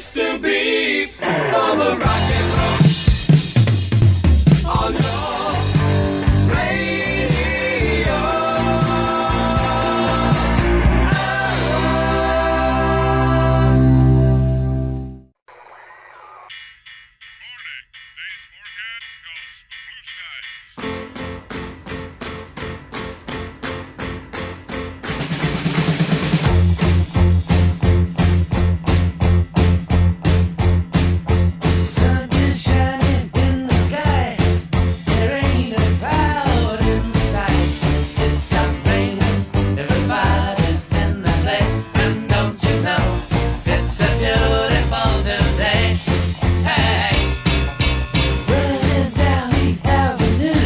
Mr. Beep on the rock and roll on your radio. Sun is shining in the sky. There ain't a cloud in sight. It stopped raining. Everybody's in the play. And don't you know, it's a beautiful new day. Hey, running down the avenue.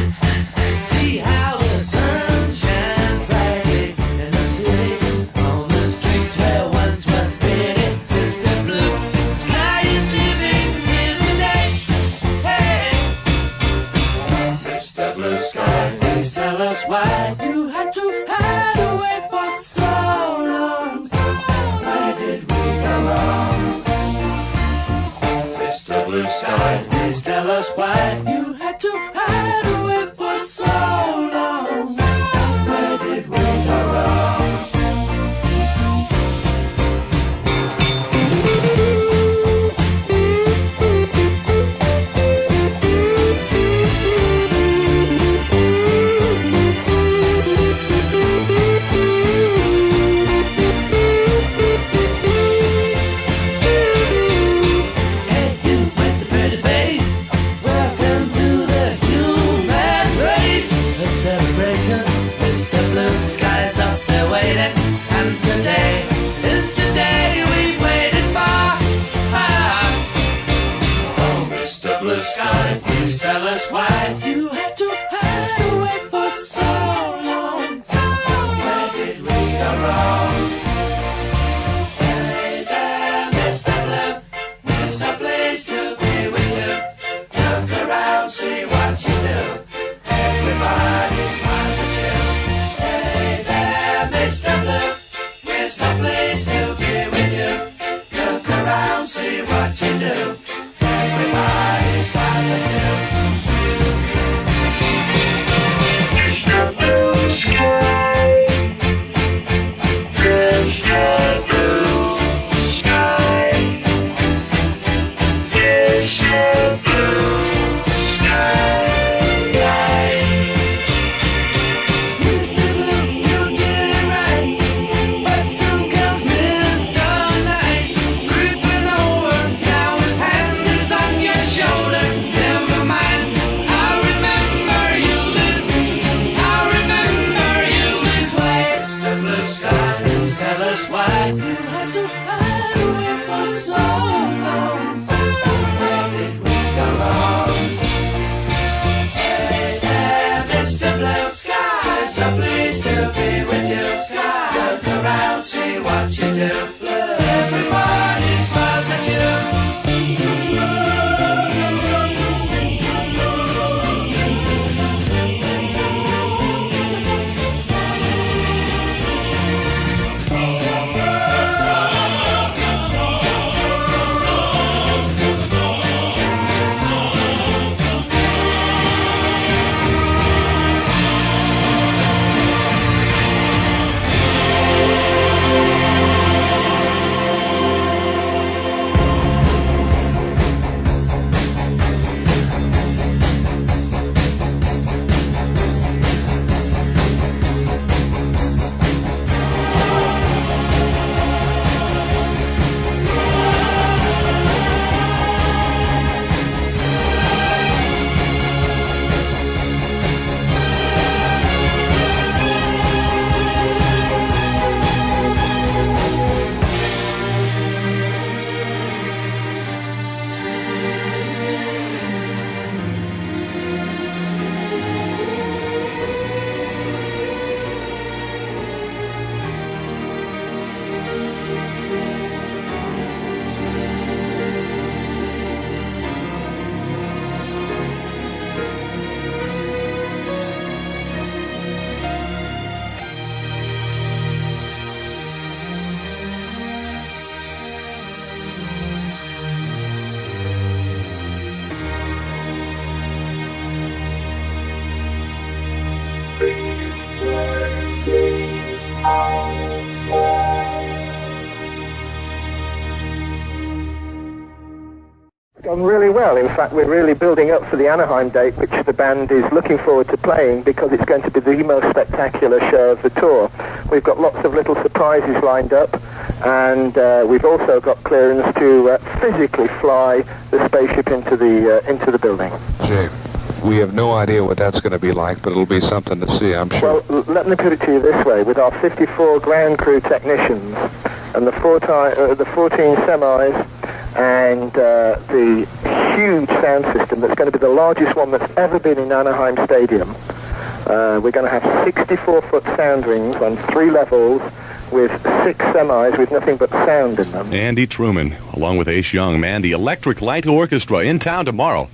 See how the sun shines brightly in the city. On the streets where once was pretty, Mr. Blue Sky is living here today. Hey, Mr. Blue Sky, please tell us why you had to hide away for so long. Where did we go wrong? Mr. Blue Sky, please tell us why you had to hide away for so long. Where did we go wrong? Hey, you with the pretty face, welcome to gone really well. In fact, we're really building up for the Anaheim date, which the band is looking forward to playing because it's going to be the most spectacular show of the tour. We've got lots of little surprises lined up, and we've also got clearance to physically fly the spaceship into the building. Jay, we have no idea what that's going to be like, but it'll be something to see, I'm sure. Well, let me put it to you this way. With our 54 ground crew technicians and the 14 semis and the huge sound system that's going to be the largest one that's ever been in Anaheim Stadium, we're going to have 64-foot sound rings on 3 levels with 6 semis with nothing but sound in them. Andy Truman, along with Ace Young, man, the Electric Light Orchestra in town tomorrow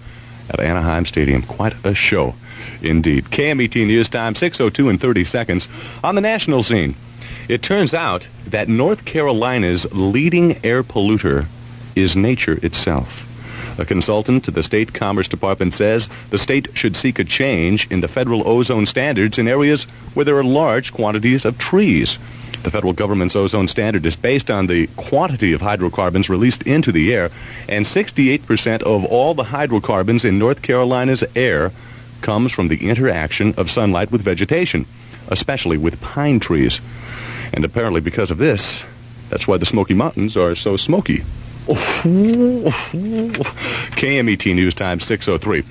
at Anaheim Stadium. Quite a show indeed. KMET News Time, 6:02 and 30 seconds. On the national scene, it turns out that North Carolina's leading air polluter is nature itself. A consultant to the state Commerce Department says the state should seek a change in the federal ozone standards in areas where there are large quantities of trees. The federal government's ozone standard is based on the quantity of hydrocarbons released into the air, and 68% of all the hydrocarbons in North Carolina's air comes from the interaction of sunlight with vegetation, especially with pine trees. And apparently because of this, that's why the Smoky Mountains are so smoky. KMET News Time, 6:03.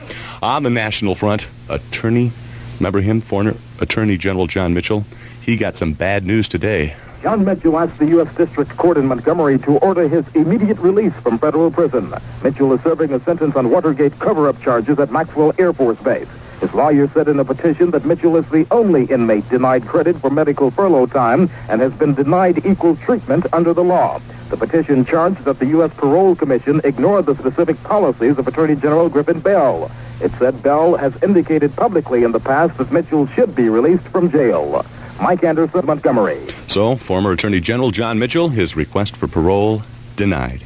On the national front, remember him, former Attorney General John Mitchell? He got some bad news today. John Mitchell asked the U.S. District Court in Montgomery to order his immediate release from federal prison. Mitchell is serving a sentence on Watergate cover-up charges at Maxwell Air Force Base. His lawyer said in a petition that Mitchell is the only inmate denied credit for medical furlough time and has been denied equal treatment under the law. The petition charged that the U.S. Parole Commission ignored the specific policies of Attorney General Griffin Bell. It said Bell has indicated publicly in the past that Mitchell should be released from jail. Mike Anderson, Montgomery. So, former Attorney General John Mitchell, his request for parole denied.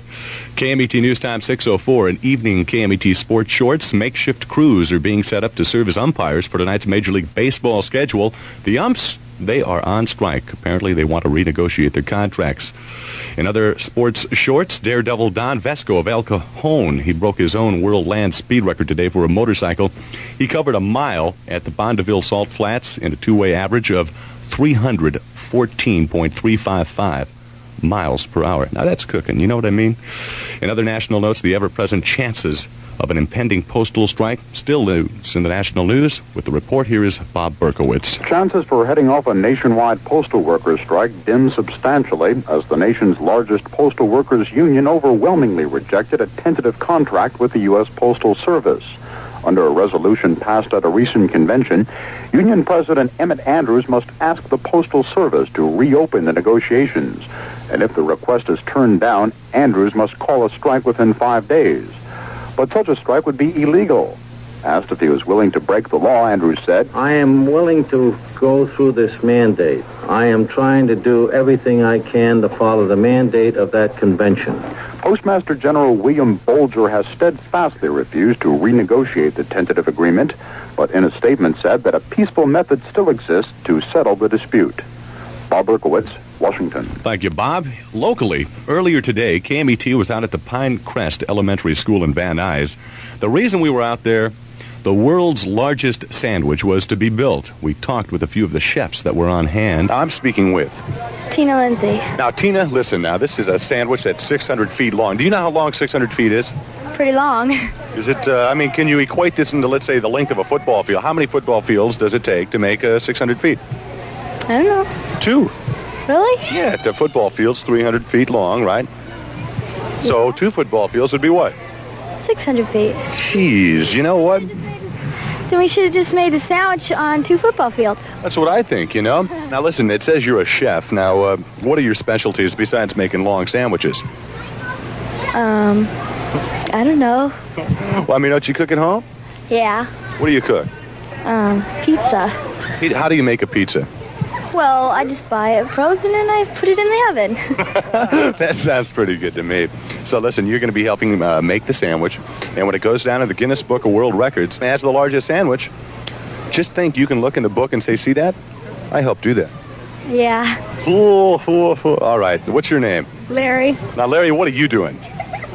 KMET News Time, 6:04. In evening KMET sports shorts, makeshift crews are being set up to serve as umpires for tonight's Major League Baseball schedule. The umps, they are on strike. Apparently, they want to renegotiate their contracts. In other sports shorts, Daredevil Don Vesco of El Cajon. He broke his own world land speed record today for a motorcycle. He covered a mile at the Bondeville Salt Flats in a two-way average of 314.355 miles per hour. Now that's cooking, you know what I mean? In other national notes, the ever-present chances of an impending postal strike still loose in the national news. With the report, here is Bob Berkowitz. Chances for heading off a nationwide postal workers strike dim substantially as the nation's largest postal workers union overwhelmingly rejected a tentative contract with the U.S. Postal Service. Under a resolution passed at a recent convention, Union President Emmett Andrews must ask the Postal Service to reopen the negotiations. And if the request is turned down, Andrews must call a strike within 5 days. But such a strike would be illegal. Asked if he was willing to break the law, Andrews said, I am willing to go through this mandate. I am trying to do everything I can to follow the mandate of that convention. Postmaster General William Bolger has steadfastly refused to renegotiate the tentative agreement, but in a statement said that a peaceful method still exists to settle the dispute. Bob Berkowitz, Washington. Thank you, Bob. Locally, earlier today, KMET was out at the Pine Crest Elementary School in Van Nuys. The reason we were out there, the world's largest sandwich was to be built. We talked with a few of the chefs that were on hand. I'm speaking with Tina Lindsay. Now, Tina, listen now. This is a sandwich that's 600 feet long. Do you know how long 600 feet is? Pretty long. Is it, can you equate this into, let's say, the length of a football field? How many football fields does it take to make 600 feet? I don't know. 2. Really? Yeah, the football field's 300 feet long, right? So 2 football fields would be what? 600 feet. Jeez, you know what? Then we should have just made the sandwich on 2 football fields. That's what I think, you know? Now, listen, it says you're a chef. Now, what are your specialties besides making long sandwiches? I don't know. Well, don't you cook at home? Yeah. What do you cook? Pizza. How do you make a pizza? Well, I just buy it frozen and I put it in the oven. That sounds pretty good to me. So listen, you're going to be helping make the sandwich. And when it goes down to the Guinness Book of World Records as the largest sandwich, just think you can look in the book and say, see that? I helped do that. Yeah. All right. What's your name? Larry. Now, Larry, what are you doing?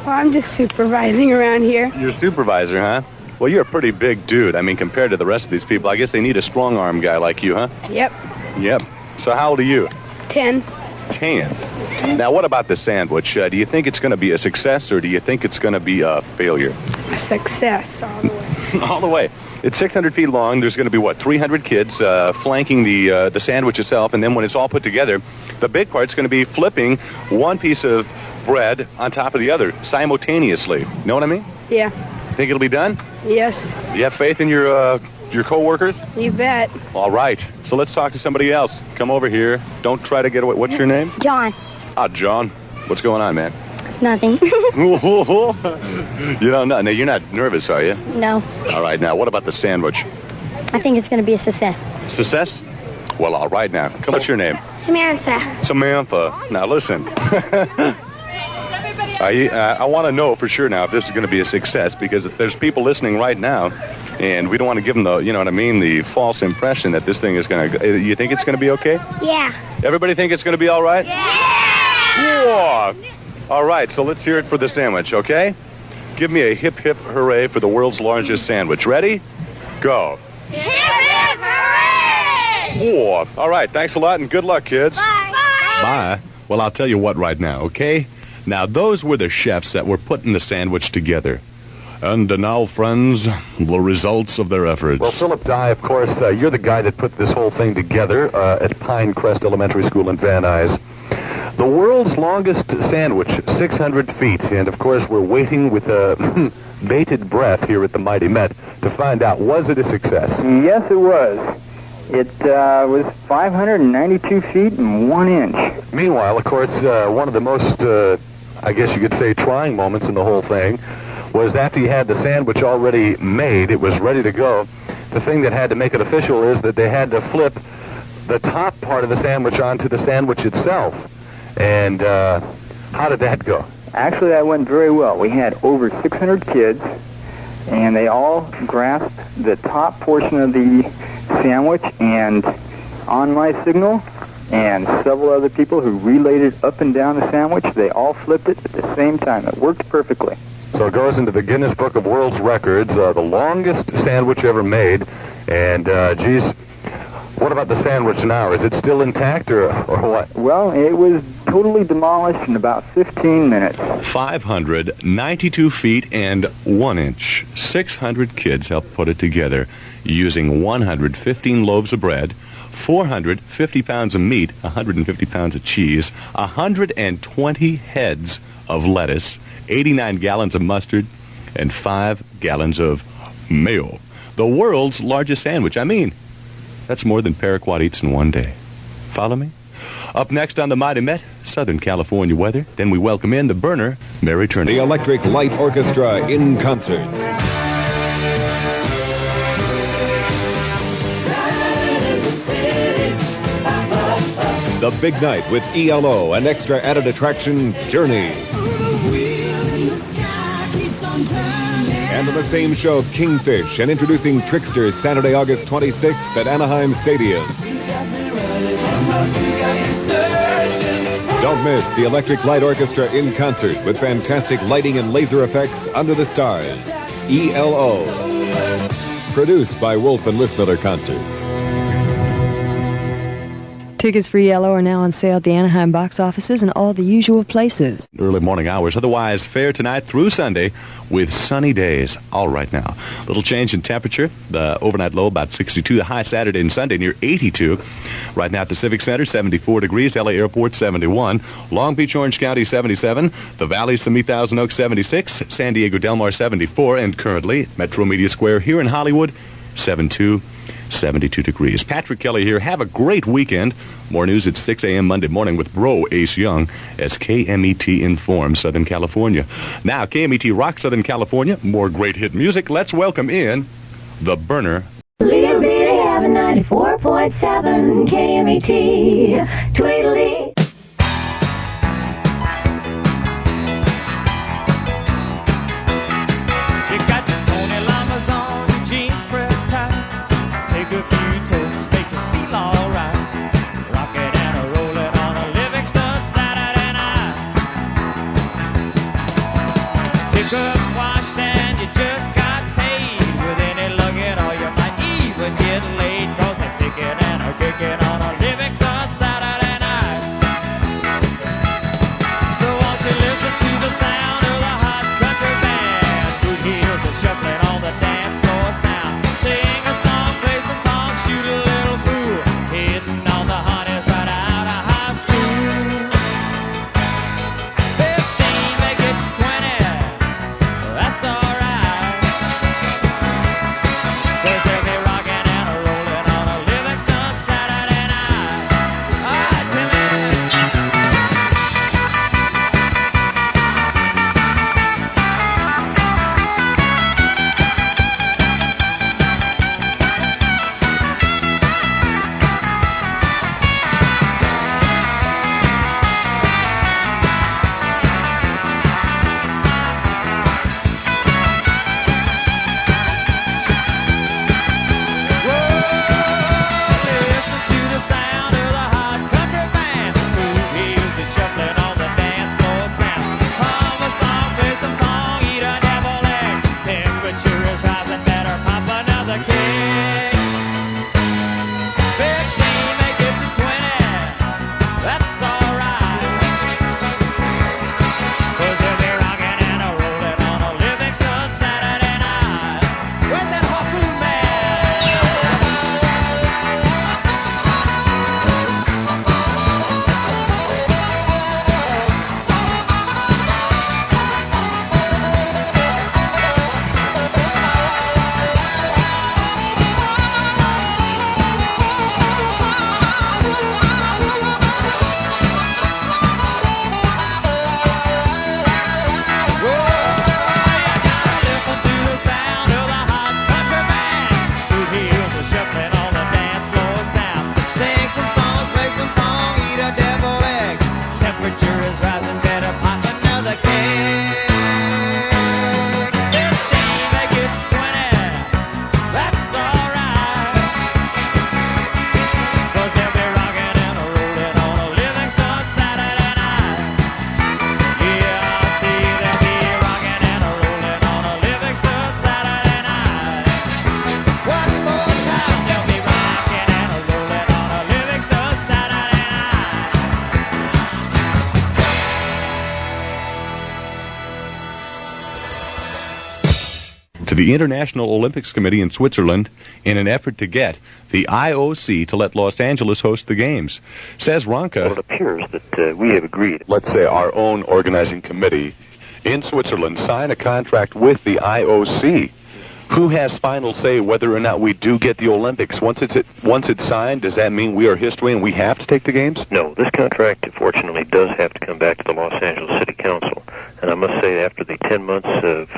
Well, I'm just supervising around here. You're a supervisor, huh? Well, you're a pretty big dude. I mean, compared to the rest of these people, I guess they need a strong-arm guy like you, huh? Yep. Yep. So how old are you? 10. 10. Now, what about the sandwich? Do you think it's going to be a success, or do you think it's going to be a failure? A success all the way. All the way. It's 600 feet long. There's going to be, 300 kids flanking the sandwich itself, and then when it's all put together, the big part's going to be flipping one piece of bread on top of the other simultaneously. Know what I mean? Yeah. Think it'll be done? Yes. You have faith in your co-workers? You bet. All right. So let's talk to somebody else. Come over here. Don't try to get away. What's your name? John. Ah, John. What's going on, man? Nothing. You don't know. Now, you're not nervous, are you? No. All right. Now, what about the sandwich? I think it's going to be a success. Success? Well, all right now. What's your name? Samantha. Samantha. Now, listen. I want to know for sure now if this is going to be a success, because there's people listening right now, and we don't want to give them the, you know what I mean, the false impression that this thing is going to... You think it's going to be okay? Yeah. Everybody think it's going to be all right? Yeah. Whoa. All right, so let's hear it for the sandwich, okay? Give me a hip, hip, hooray for the world's largest sandwich. Ready? Go. Hip, hip, hooray! Whoa. All right, thanks a lot, and good luck, kids. Bye. Bye. Bye. Well, I'll tell you what right now, okay? Now, those were the chefs that were putting the sandwich together. And now, friends, the results of their efforts. Well, Philip Dye, of course, you're the guy that put this whole thing together at Pinecrest Elementary School in Van Nuys. The world's longest sandwich, 600 feet. And, of course, we're waiting with bated breath here at the Mighty Met to find out, was it a success? Yes, it was. It was 592 feet and 1 inch. Meanwhile, of course, one of the most, I guess you could say, trying moments in the whole thing was after you had the sandwich already made, it was ready to go. The thing that had to make it official is that they had to flip the top part of the sandwich onto the sandwich itself. And how did that go? Actually, that went very well. We had over 600 kids, and they all grasped the top portion of the sandwich, and on my signal, and several other people who relayed it up and down the sandwich, they all flipped it at the same time. It worked perfectly. So it goes into the Guinness Book of World Records, the longest sandwich ever made. And, geez, what about the sandwich now? Is it still intact or what? Well, it was totally demolished in about 15 minutes. 592 feet and 1 inch. 600 kids helped put it together using 115 loaves of bread, 450 pounds of meat, 150 pounds of cheese, 120 heads of lettuce, 89 gallons of mustard, and 5 gallons of mayo. The world's largest sandwich. I mean, that's more than Paraquat eats in one day. Follow me? Up next on the Mighty Met, Southern California weather. Then we welcome in the burner, Mary Turner. The Electric Light Orchestra in concert. The big night with ELO and extra added attraction, Journey. And on the same show, Kingfish, and introducing Tricksters Saturday, August 26th at Anaheim Stadium. Don't miss the Electric Light Orchestra in concert with fantastic lighting and laser effects under the stars. ELO. Produced by Wolf and Lismiller Concerts. Tickets for ELO are now on sale at the Anaheim box offices and all the usual places. Early morning hours. Otherwise, fair tonight through Sunday with sunny days. All right now. Little change in temperature. The overnight low about 62. The high Saturday and Sunday near 82. Right now at the Civic Center, 74 degrees. LA Airport, 71. Long Beach, Orange County, 77. The Valley, Simi, Thousand Oaks, 76. San Diego, Del Mar, 74. And currently, Metro Media Square here in Hollywood, 72 degrees. Patrick Kelly here. Have a great weekend. More news at 6 a.m. Monday morning with Bro Ace Young as KMET informs Southern California. Now, KMET Rock Southern California. More great hit music. Let's welcome in the burner. Little bitty having 94.7 KMET. Tweedledee. the International Olympics Committee in Switzerland in an effort to get the IOC to let Los Angeles host the games. Says Ronka, well, it appears that we have agreed. Let's say our own organizing committee in Switzerland sign a contract with the IOC. Who has final say whether or not we do get the Olympics? Once it's signed, does that mean we are history and we have to take the games? No, this contract, fortunately, does have to come back to the Los Angeles City Council. And I must say, after the 10 months of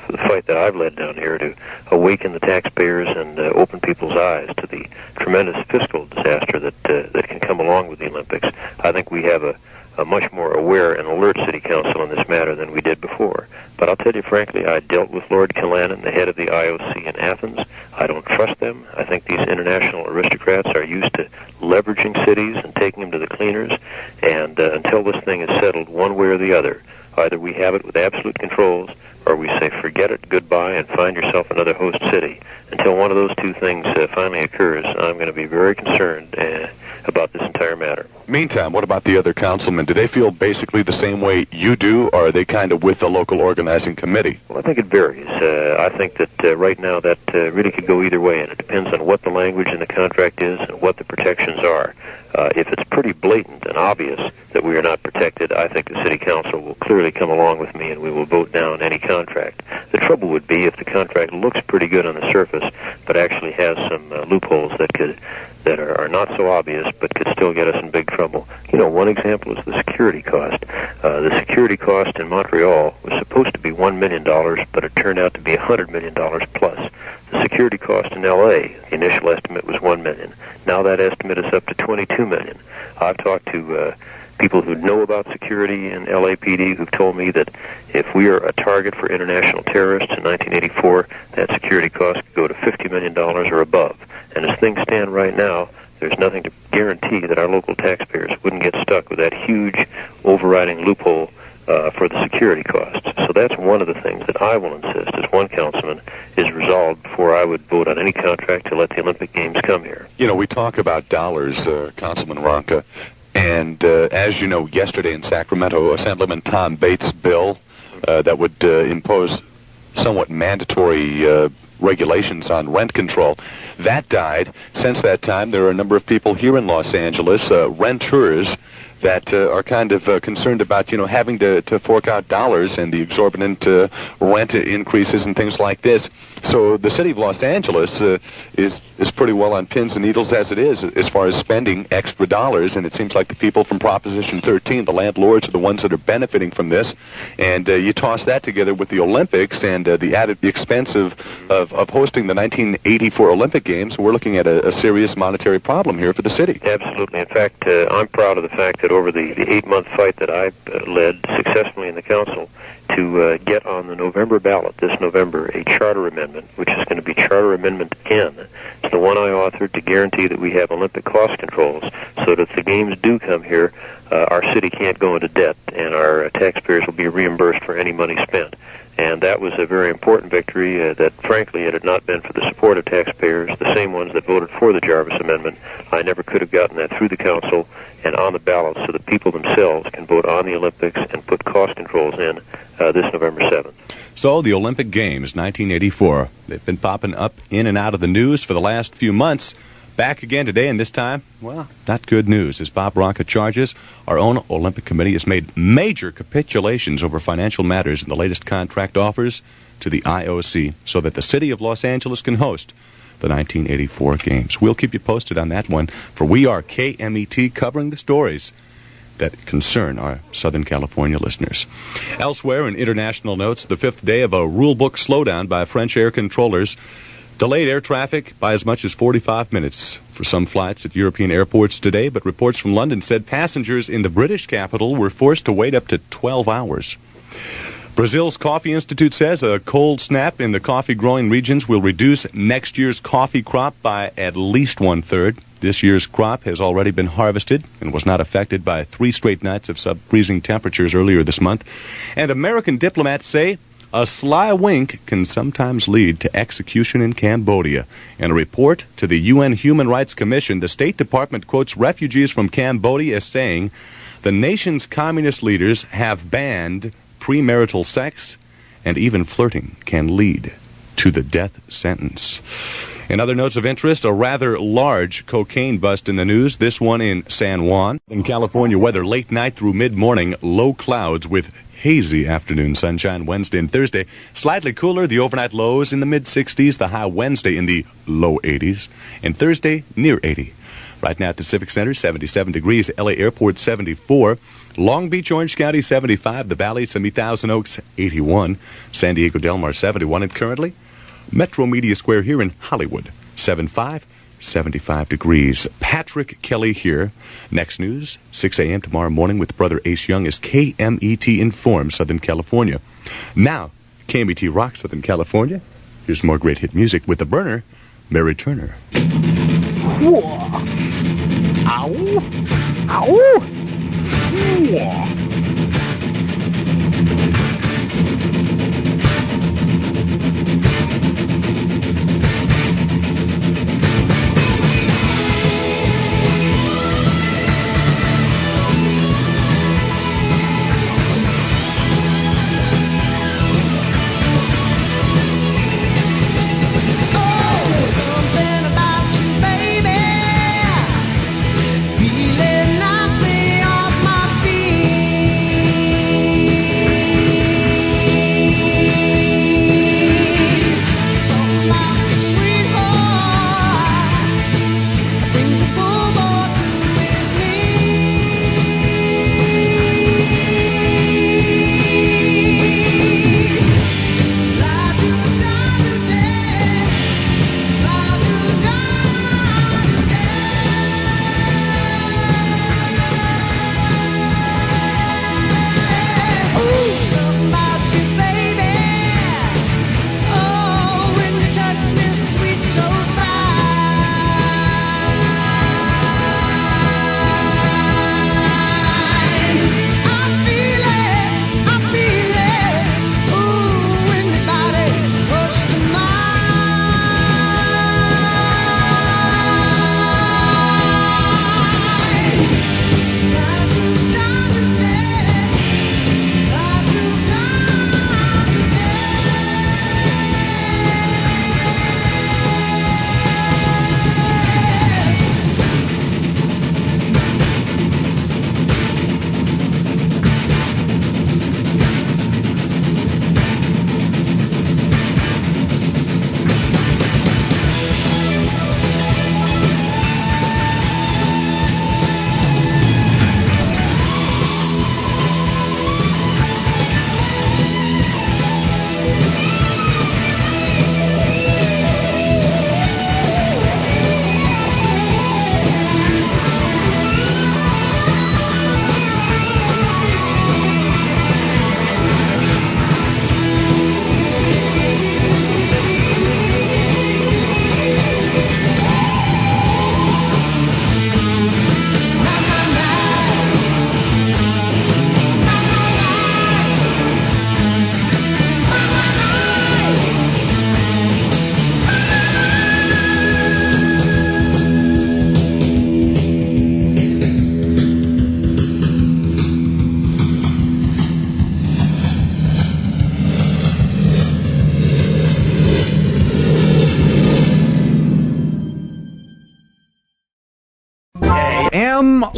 the fight that I've led down here to awaken the taxpayers and open people's eyes to the tremendous fiscal disaster that can come along with the Olympics, I think we have a much more aware and alert city council on this matter than we did before. But I'll tell you frankly, I dealt with Lord Callanan, the head of the IOC in Athens. I don't trust them. I think these international aristocrats are used to leveraging cities and taking them to the cleaners. And until this thing is settled one way or the other, either we have it with absolute controls or we say forget it, goodbye, and find yourself another host city. Until one of those two things finally occurs, I'm going to be very concerned about this entire matter. Meantime, what about the other councilmen? Do they feel basically the same way you do, or are they kind of with the local organizing committee? Well, I think it varies. I think that right now that really could go either way, and it depends on what the language in the contract is and what the protections are. If it's pretty blatant and obvious that we are not protected, I think the city council will clearly come along with me and we will vote down any contract. The trouble would be if the contract looks pretty good on the surface, but actually has some loopholes that are not so obvious, but could still get us in big trouble. You know, one example is the security cost. The security cost in Montreal was supposed to be $1 million, but it turned out to be $100 million plus. The security cost in L.A., the initial estimate was $1 million. Now that estimate is up to $22 million. I've talked to people who know about security in LAPD who've told me that if we are a target for international terrorists in 1984, that security cost could go to $50 million or above. And as things stand right now, there's nothing to guarantee that our local taxpayers wouldn't get stuck with that huge overriding loophole for the security costs. So that's one of the things that I will insist as one councilman is resolved before I would vote on any contract to let the Olympic Games come here. You know, we talk about dollars, Councilman Ronka, and as you know, yesterday in Sacramento, Assemblyman Tom Bates' bill that would impose somewhat mandatory regulations on rent control, that died. Since that time, there are a number of people here in Los Angeles, renters, that are kind of concerned about, having to fork out dollars and the exorbitant rent increases and things like this. So the city of Los Angeles is pretty well on pins and needles as it is as far as spending extra dollars, and it seems like the people from Proposition 13, the landlords, are the ones that are benefiting from this. And you toss that together with the Olympics and the added expense of hosting the 1984 Olympic Games, we're looking at a serious monetary problem here for the city. Absolutely. In fact, I'm proud of the fact that over the 8-month fight that I led successfully in the council to get on the November ballot this November a charter amendment, which is going to be Charter Amendment N. It's the one I authored to guarantee that we have Olympic cost controls so that if the games do come here, our city can't go into debt and our taxpayers will be reimbursed for any money spent. And that was a very important victory that, frankly, it had not been for the support of taxpayers, the same ones that voted for the Jarvis Amendment, I never could have gotten that through the council and on the ballot so that people themselves can vote on the Olympics and put cost controls in this November 7th. So the Olympic Games, 1984, they've been popping up in and out of the news for the last few months. Back again today, and this time, well, not good news. As Bob Ronka charges, our own Olympic Committee has made major capitulations over financial matters in the latest contract offers to the IOC so that the city of Los Angeles can host the 1984 Games. We'll keep you posted on that one, for we are KMET covering the stories that concern our Southern California listeners. Elsewhere in international notes, the 5th day of a rulebook slowdown by French air controllers delayed air traffic by as much as 45 minutes for some flights at European airports today, but reports from London said passengers in the British capital were forced to wait up to 12 hours. Brazil's Coffee Institute says a cold snap in the coffee-growing regions will reduce next year's coffee crop by at least 1/3. This year's crop has already been harvested and was not affected by 3 straight nights of sub-freezing temperatures earlier this month. And American diplomats say a sly wink can sometimes lead to execution in Cambodia. In a report to the UN Human Rights Commission, the State Department quotes refugees from Cambodia as saying the nation's communist leaders have banned premarital sex and even flirting can lead to the death sentence. In other notes of interest, a rather large cocaine bust in the news, this one in San Juan. In California, weather late night through mid-morning, low clouds with hazy afternoon sunshine Wednesday and Thursday. Slightly cooler, the overnight lows in the mid-60s, the high Wednesday in the low 80s, and Thursday near 80. Right now at the Civic Center, 77 degrees, LA Airport 74, Long Beach, Orange County 75, the Valley, Simi Thousand Oaks 81, San Diego Del Mar 71, and currently Metro Media Square here in Hollywood 75 degrees. Patrick Kelly here. Next news, 6 a.m. tomorrow morning with Brother Ace Young as KMET Informs Southern California. Now, KMET Rock Southern California. Here's more great hit music with the burner, Mary Turner. Whoa. Ow. Ow. Whoa.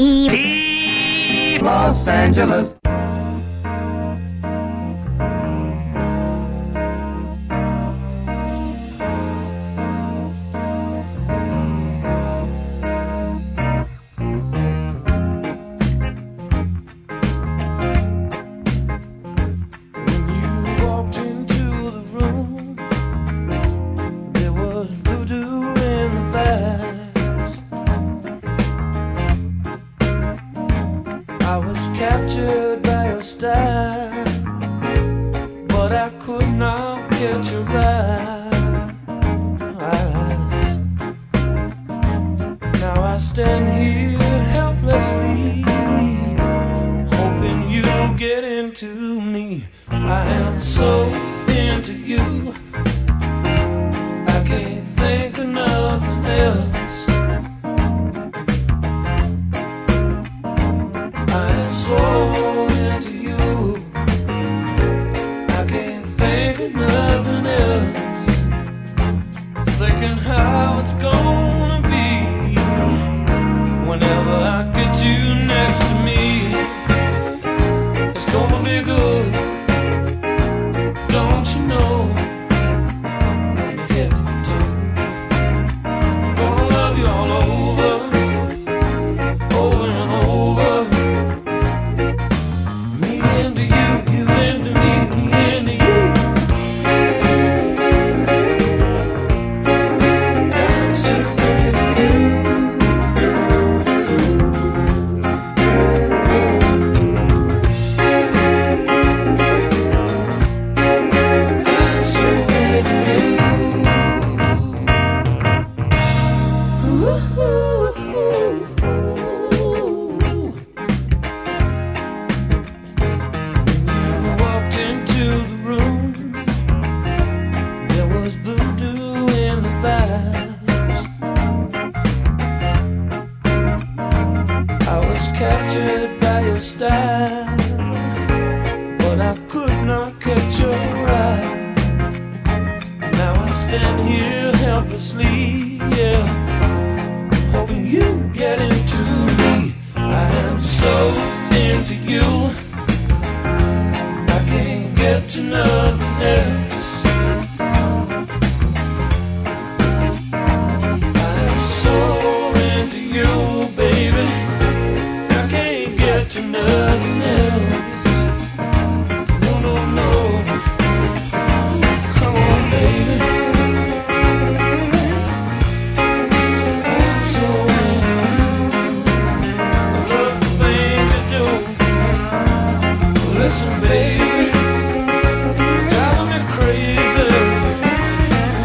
KMET Los Angeles. Captured by your style, but I could not get your eyes. Now I stand here helplessly, hoping you'll get into me. I am so into you, I can't think of nothing else. So into you, I can't think of nothing else. next to me. It's gonna be good. Don't you know? From head to toe. Gonna love you all over, over and over. Me into you, you into me, me into you. I'm so into you. I'm so into you. You walked into the room. There was voodoo in the vibes. I was captured by your style, but I could not catch your eye. Now I stand here helplessly, yeah, hoping you get into me. I am so into you, I can't get to nothing else. I am so into you, baby, I can't get to nothing else. No, no, no. Come on, baby. I'm so into you. I love the things you do. Listen, baby, driving me crazy.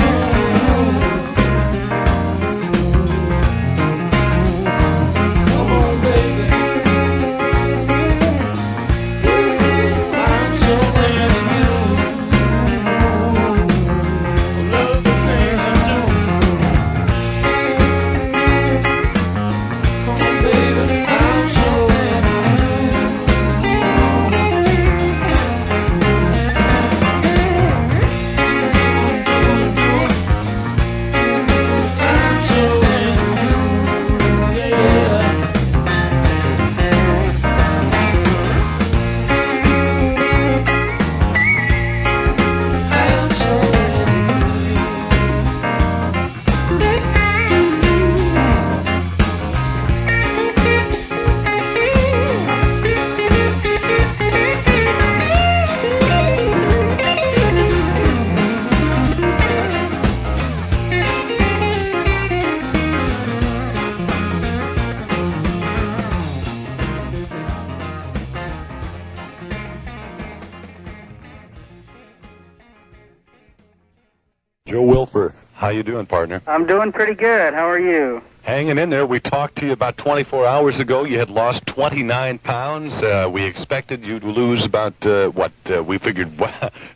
Ooh. Come on, baby. I'm so into you. I love the things you do. Come on, baby. I'm so into you. I'm so into you, yeah. I'm so Joe Wilfer, how you doing, partner? I'm doing pretty good. How are you? Hanging in there. We talked to you about 24 hours ago. You had lost 29 pounds. We expected you to lose about, we figured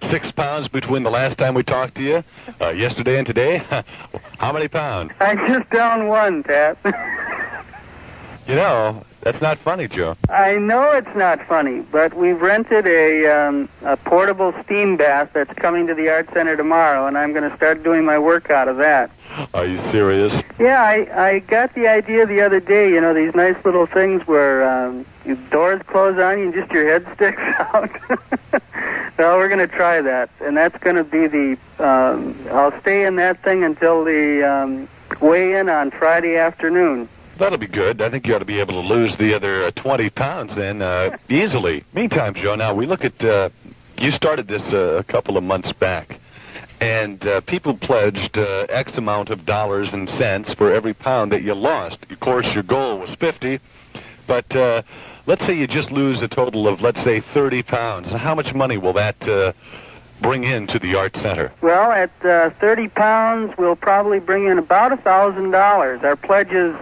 6 pounds between the last time we talked to you, yesterday and today. How many pounds? I'm just down one, Pat. You know, that's not funny, Joe. I know it's not funny, but we've rented a portable steam bath that's coming to the Art Center tomorrow, and I'm going to start doing my work out of that. Are you serious? Yeah, I got the idea the other day, you know, these nice little things where your doors close on you and just your head sticks out. Well, we're going to try that, and that's going to be the, I'll stay in that thing until the weigh-in on Friday afternoon. That'll be good. I think you ought to be able to lose the other 20 pounds then easily. Meantime, Joe, now we look at, you started this a couple of months back, and people pledged X amount of dollars and cents for every pound that you lost. Of course, your goal was 50, but let's say you just lose a total of, let's say, 30 pounds. How much money will that bring in to the Art Center? Well, at 30 pounds, we'll probably bring in about $1,000. Our pledges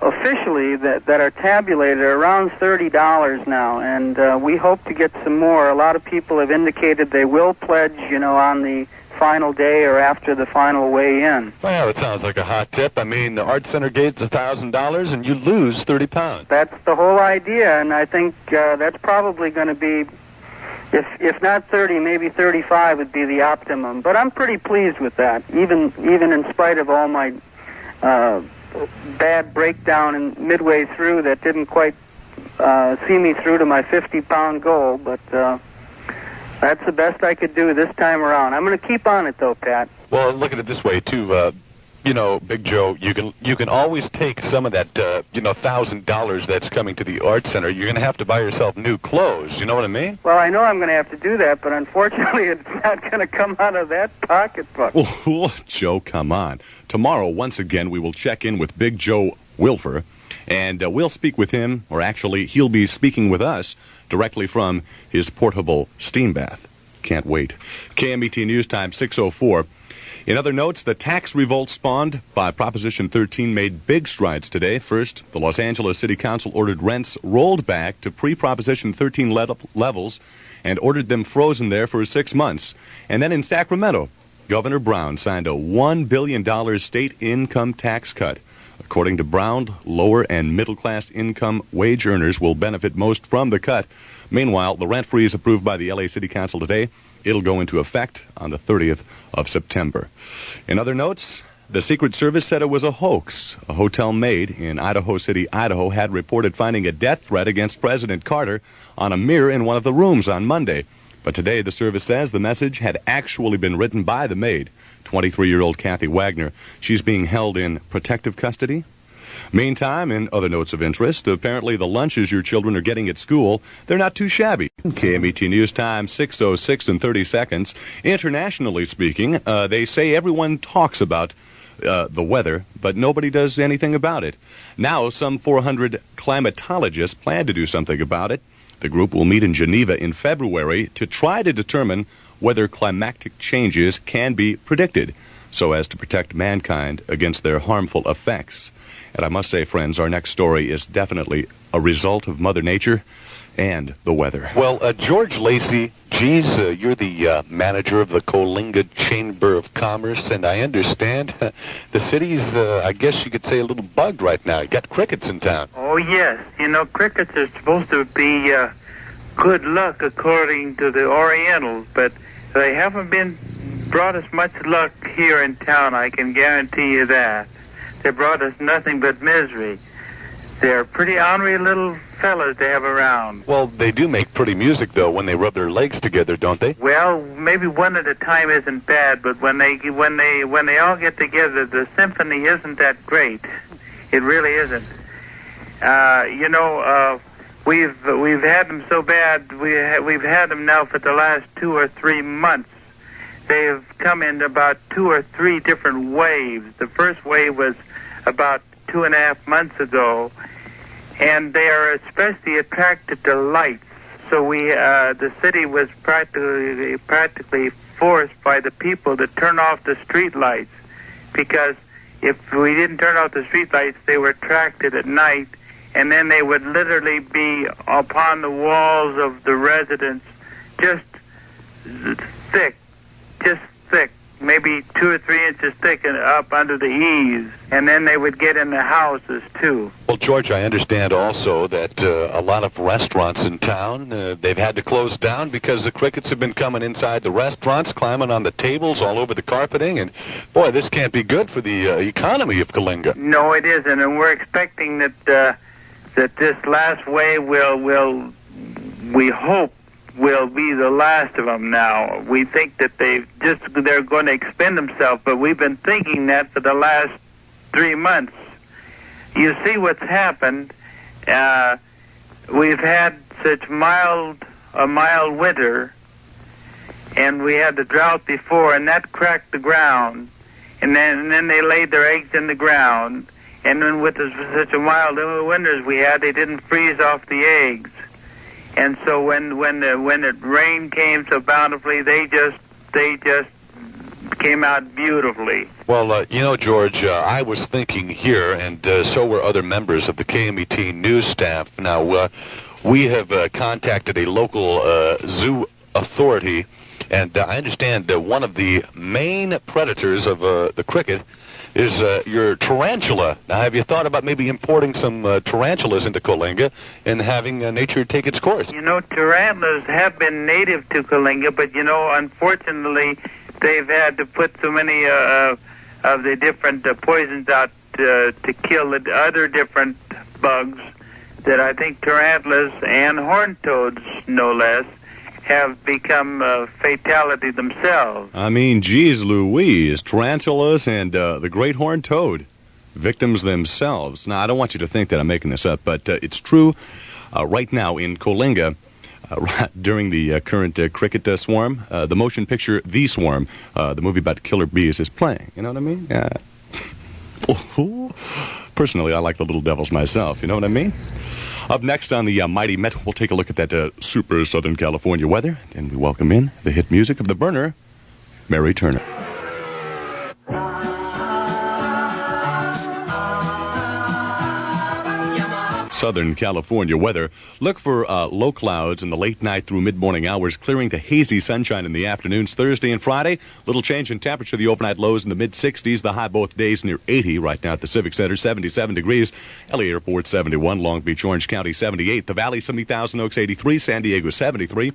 officially that are tabulated are around $30 now, and we hope to get some more. A lot of people have indicated they will pledge, you know, on the final day or after the final weigh-in. Well, it sounds like a hot tip. I mean, the Art Center gets $1,000 and you lose 30 pounds. That's the whole idea, and I think that's probably going to be, if not 30, maybe 35 would be the optimum. But I'm pretty pleased with that, even in spite of all my bad breakdown in midway through that didn't quite see me through to my 50-pound goal, but that's the best I could do this time around. I'm going to keep on it, though, Pat. Well, look at it this way, too. You know, Big Joe, you can always take some of that, $1,000 that's coming to the Art Center. You're going to have to buy yourself new clothes. You know what I mean? Well, I know I'm going to have to do that, but unfortunately it's not going to come out of that pocketbook. Oh, Joe, come on. Tomorrow, once again, we will check in with Big Joe Wilfer, and we'll speak with him, or actually, he'll be speaking with us directly from his portable steam bath. Can't wait. KMET News Time, 6:04. In other notes, the tax revolt spawned by Proposition 13 made big strides today. First, the Los Angeles City Council ordered rents rolled back to pre-Proposition 13 levels and ordered them frozen there for 6 months. And then in Sacramento, Governor Brown signed a $1 billion state income tax cut. According to Brown, lower and middle-class income wage earners will benefit most from the cut. Meanwhile, the rent freeze approved by the LA City Council today, it'll go into effect on the 30th of September. In other notes, the Secret Service said it was a hoax. A hotel maid in Idaho City, Idaho, had reported finding a death threat against President Carter on a mirror in one of the rooms on Monday. But today, the service says the message had actually been written by the maid, 23-year-old Kathy Wagner. She's being held in protective custody. Meantime, in other notes of interest, apparently the lunches your children are getting at school, they're not too shabby. KMET News Time, 6:06 and 30 seconds. Internationally speaking, they say everyone talks about the weather, but nobody does anything about it. Now, some 400 climatologists plan to do something about it. The group will meet in Geneva in February to try to determine whether climatic changes can be predicted so as to protect mankind against their harmful effects. And I must say, friends, our next story is definitely a result of Mother Nature and the weather. Well, George Lacey, geez, you're the manager of the Coalinga Chamber of Commerce, and I understand the city's, I guess you could say, a little bugged right now. You got crickets in town. Oh, yes. You know, crickets are supposed to be good luck according to the Orientals, but they haven't brought us much luck here in town, I can guarantee you that. They brought us nothing but misery. They're pretty ornery little fellas to have around. Well, they do make pretty music, though, when they rub their legs together, don't they? Well, maybe one at a time isn't bad, but when they all get together, the symphony isn't that great. It really isn't. We've had them so bad. We've had them now for the last 2 or 3 months. They've come in about 2 or 3 different waves. The first wave was about 2.5 months ago, and they are especially attracted to lights. So the city was practically forced by the people to turn off the street lights, because if we didn't turn off the street lights, they were attracted at night, and then they would literally be upon the walls of the residents, just thick, maybe 2 or 3 inches thick and up under the eaves, and then they would get in the houses too. Well, George, I understand also that a lot of restaurants in town, they've had to close down because the crickets have been coming inside the restaurants, climbing on the tables, all over the carpeting, and boy, this can't be good for the economy of Coalinga. No, it isn't, and we're expecting that this last wave we hope will be the last of them now. We think that they're going to expend themselves, but we've been thinking that for the last 3 months. You see what's happened. We've had such a mild winter, and we had the drought before, and that cracked the ground, and then they laid their eggs in the ground, and then with such a mild winters we had, they didn't freeze off the eggs. And so when the rain came so bountifully, they just came out beautifully. Well, George, I was thinking here, and so were other members of the KMET news staff. Now, we have contacted a local zoo authority, and I understand that one of the main predators of the cricket is your tarantula. Now, have you thought about maybe importing some tarantulas into Coalinga and having nature take its course? You know, tarantulas have been native to Coalinga, but, unfortunately, they've had to put so many of the different poisons out to kill the other different bugs that I think tarantulas and horned toads, no less, have become fatality themselves. I mean, geez Louise, tarantulas and the great horned toad, victims themselves. Now, I don't want you to think that I'm making this up, but it's true. Right now in Coalinga, during the current cricket swarm, the motion picture The Swarm, the movie about killer bees, is playing. You know what I mean? Personally, I like the little devils myself. You know what I mean? Up next on the Mighty Met, we'll take a look at that super Southern California weather, and we welcome in the hit music of the burner, Mary Turner. Southern California weather. Look for low clouds in the late night through mid-morning hours, clearing to hazy sunshine in the afternoons Thursday and Friday. Little change in temperature. The overnight lows in the mid-60s. The high both days near 80 right now at the Civic Center, 77 degrees. LA Airport, 71. Long Beach, Orange County, 78. The Valley, 70,000 Oaks, 83. San Diego, 73.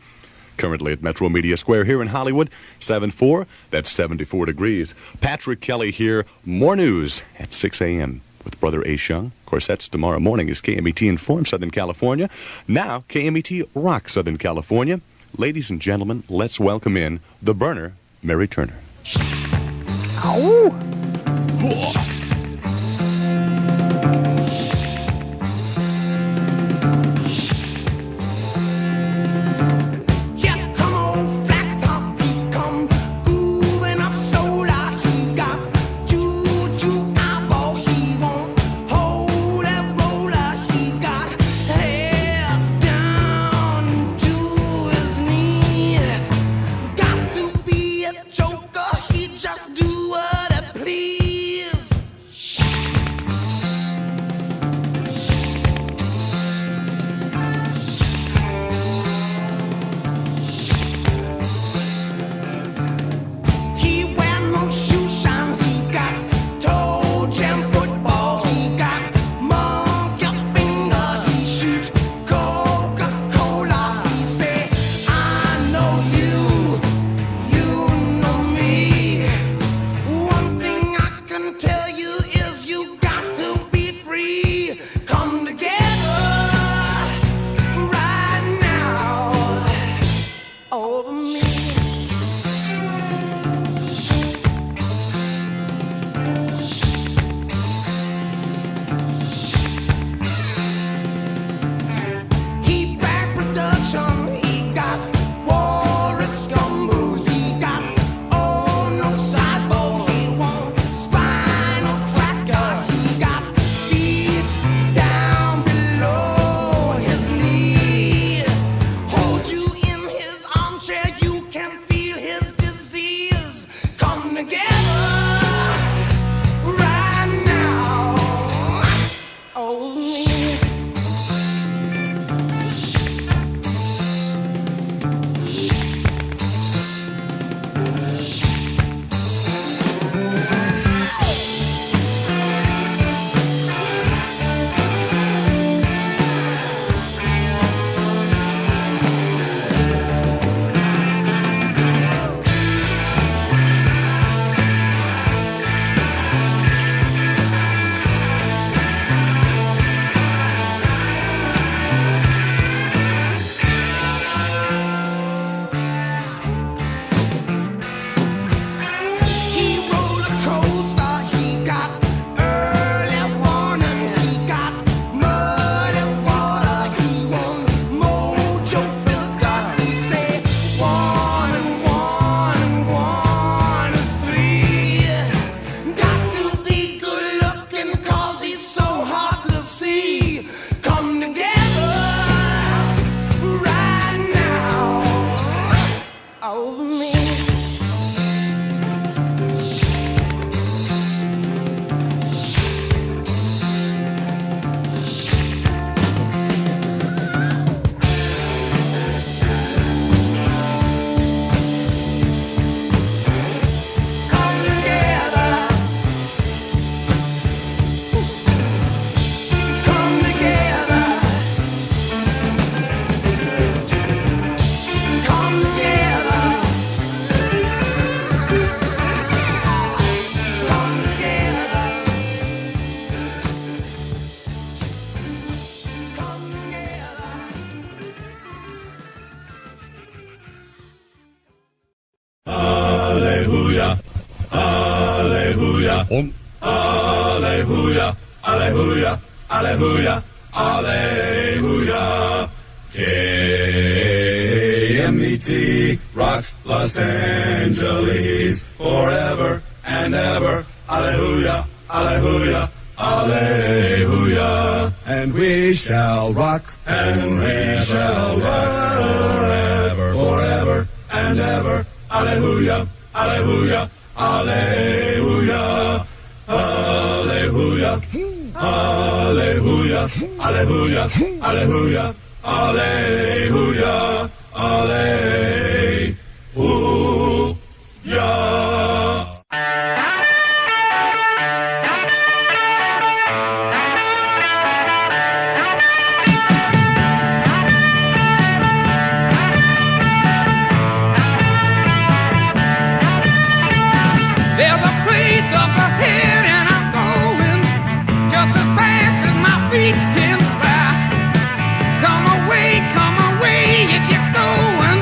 Currently at Metro Media Square here in Hollywood, 74. That's 74 degrees. Patrick Kelly here. More news at 6 a.m. with Brother A. Shung. Of course, that's tomorrow morning is KMET Inform Southern California. Now, KMET Rock Southern California. Ladies and gentlemen, let's welcome in the burner, Mary Turner. Ow! Joker, he just do what he please. Alleluia, Alleluia, Alleluia, Alleluia, Alleluia, Alleluia. KMET rocks Los Angeles forever and ever. Alleluia, Alleluia, Alleluia. And we shall rock, and we shall rock forever, forever and ever. Alleluia, Alleluia, Alleluia, Alleluia, Alleluia, Alleluia, Alleluia, Alleluia, Alleluia. There's a place up ahead and I'm going just as fast as my feet can fly. Come away if you're going.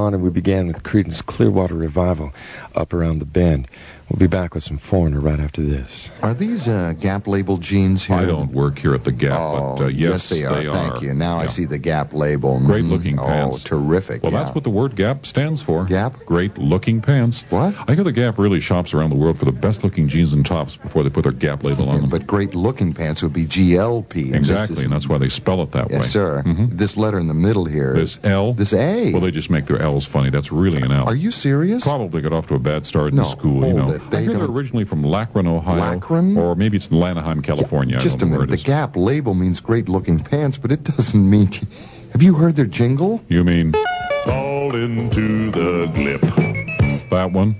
on, and we began with Creedence Clearwater Revival, Up Around the Bend. We'll be back with some Foreigner right after this. Are these Gap labeled jeans here? I don't work here at the Gap, but yes, they are. Thank you. Now I see the Gap label. Great-looking pants. Oh, terrific. Well, that's what the word Gap stands for. Gap? Great-looking pants. What? I hear the Gap really shops around the world for the best-looking jeans and tops before they put their Gap label on them. But great-looking pants would be GLP. Exactly, and that's why they spell it that way. Yes, sir. This letter in the middle here. This L? This A. Well, they just make their L's funny. That's really an L. Are you serious? Probably got off to a bad start in school, you know. I hear they're originally from Lackran, Ohio. Lackran? Or maybe it's Lanaheim, California. Just a minute. The Gap label means great-looking pants, but it doesn't mean... Have you heard their jingle? You mean... Fall into the glip. That one?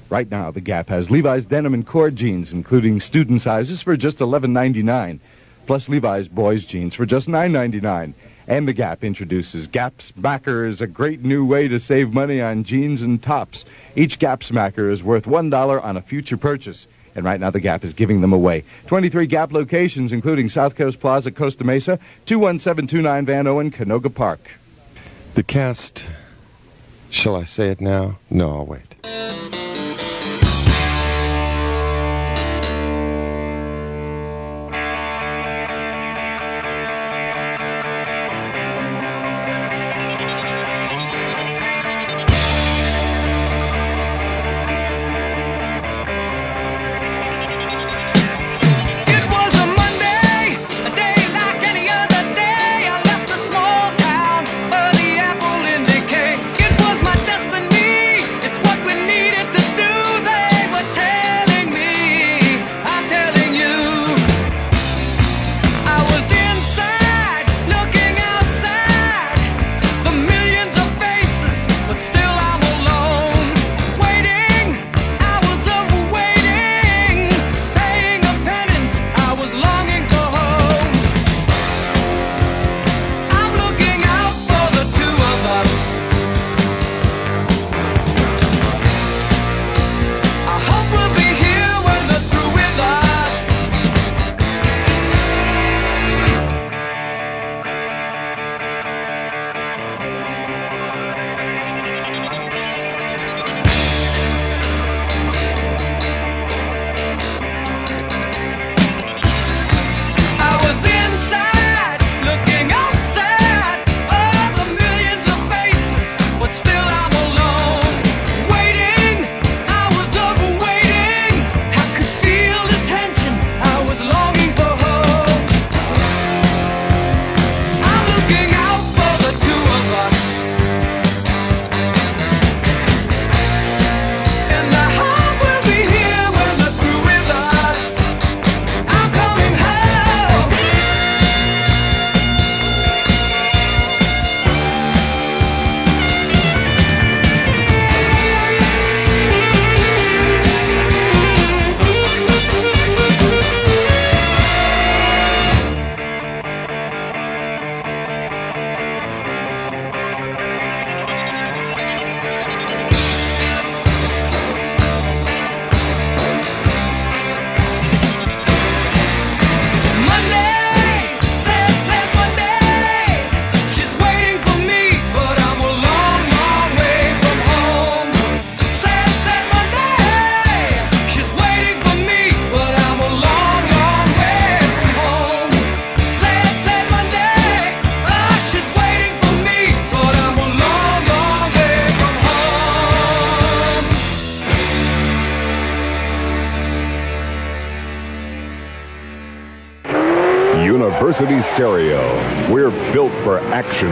Right now, the Gap has Levi's denim and cord jeans, including student sizes, for just $11.99, plus Levi's boys jeans for just $9.99. And the Gap introduces Gap Smacker, a great new way to save money on jeans and tops. Each Gap Smacker is worth $1 on a future purchase. And right now, the Gap is giving them away. 23 Gap locations, including South Coast Plaza, Costa Mesa, 21729 Van Owen, Canoga Park. The cast... Shall I say it now? No, I'll wait. University Stereo. We're built for action.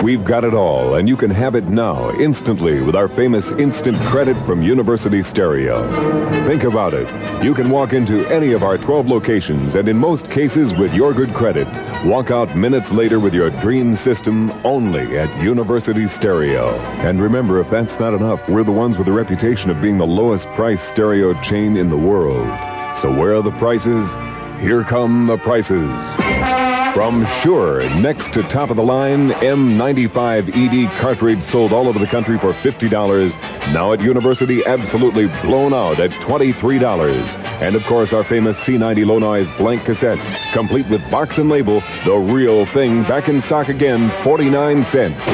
We've got it all, and you can have it now, instantly, with our famous Instant Credit from University Stereo. Think about it. You can walk into any of our 12 locations, and in most cases, with your good credit, walk out minutes later with your dream system only at University Stereo. And remember, if that's not enough, we're the ones with the reputation of being the lowest price stereo chain in the world. So where are the prices? Here come the prices. From Shure, next to top-of-the-line M95 ED cartridge sold all over the country for $50. Now at University, absolutely blown out at $23. And, of course, our famous C90 low-noise blank cassettes, complete with box and label, the real thing, back in stock again, 49 cents.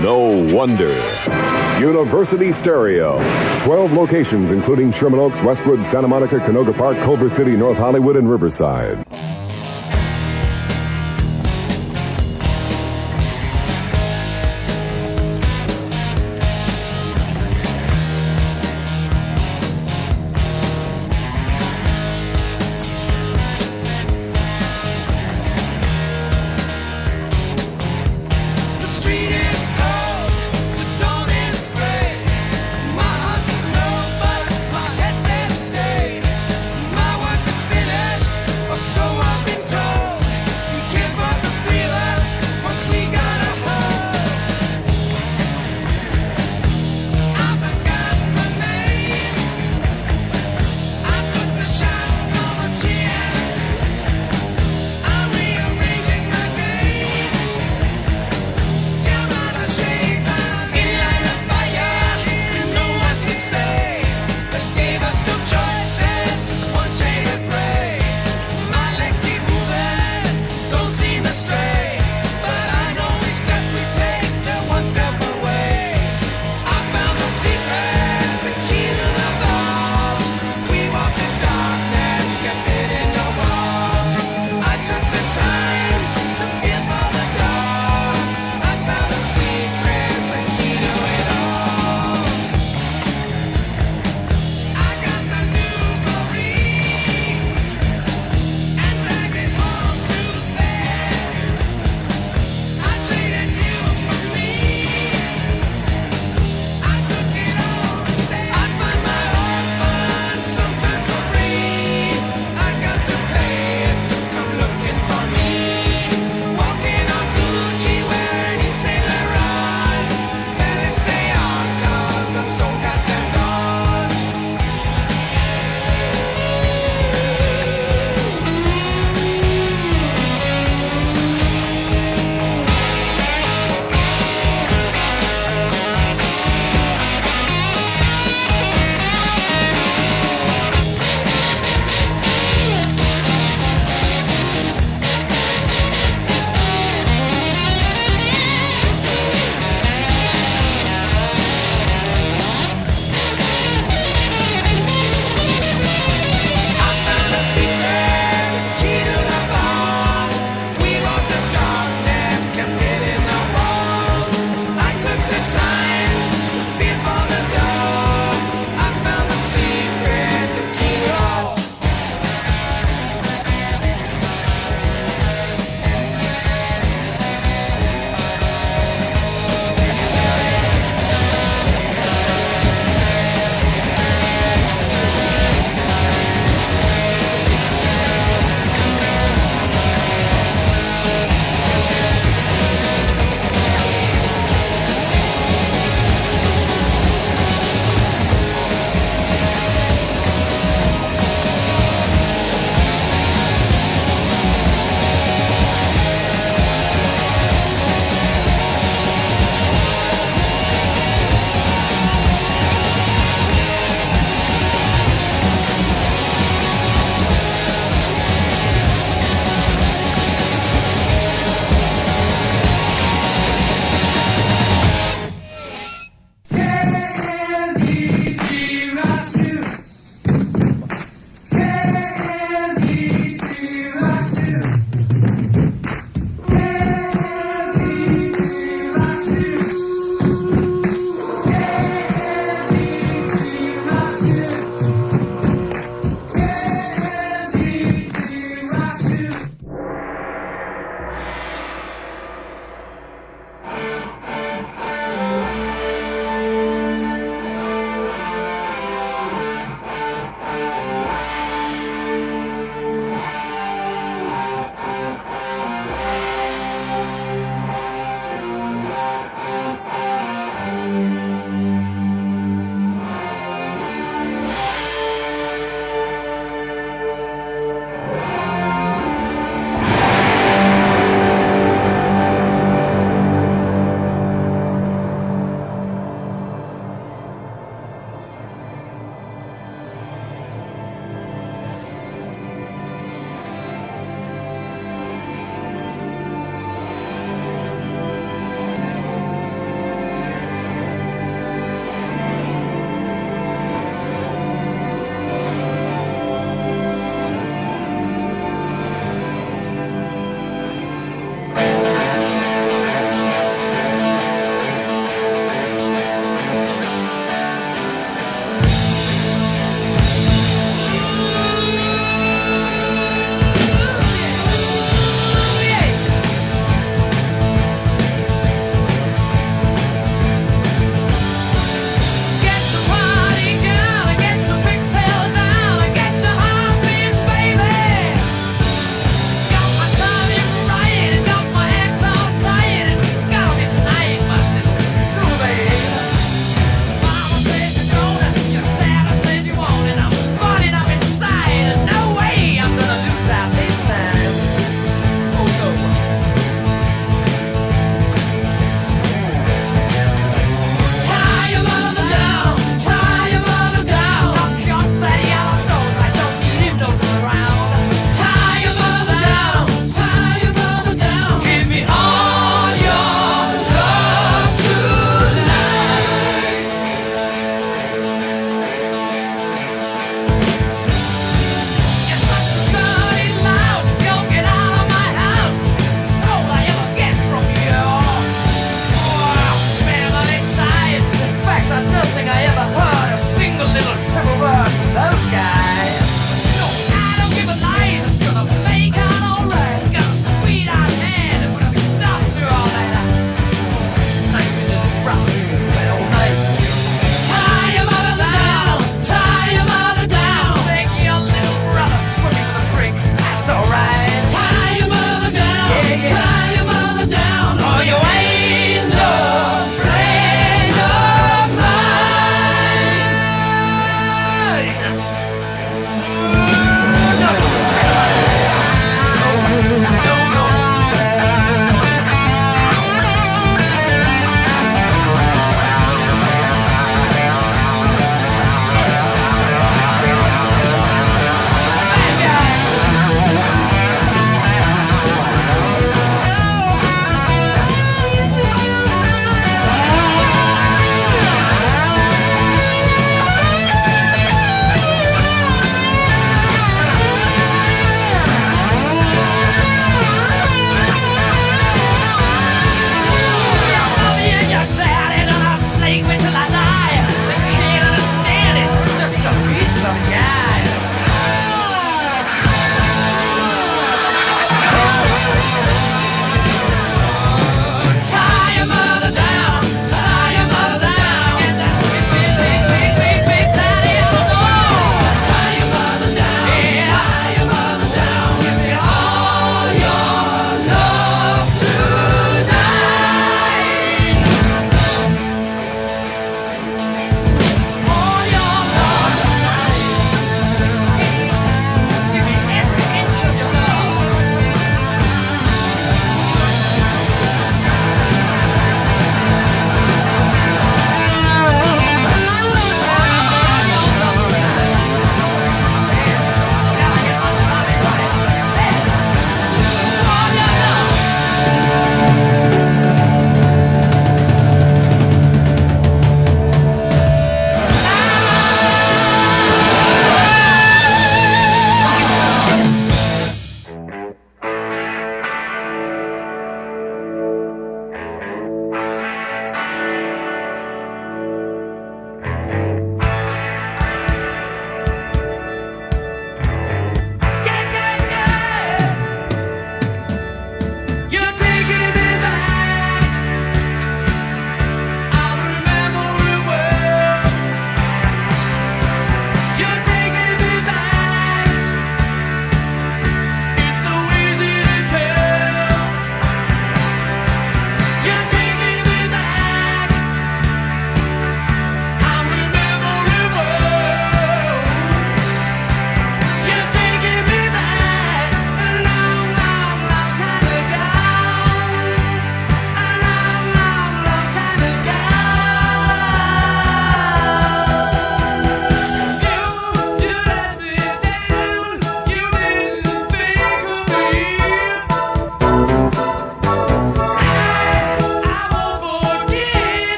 No wonder. University Stereo. 12 locations, including Sherman Oaks, Westwood, Santa Monica, Canoga Park, Culver City, North Hollywood, and Riverside. The street is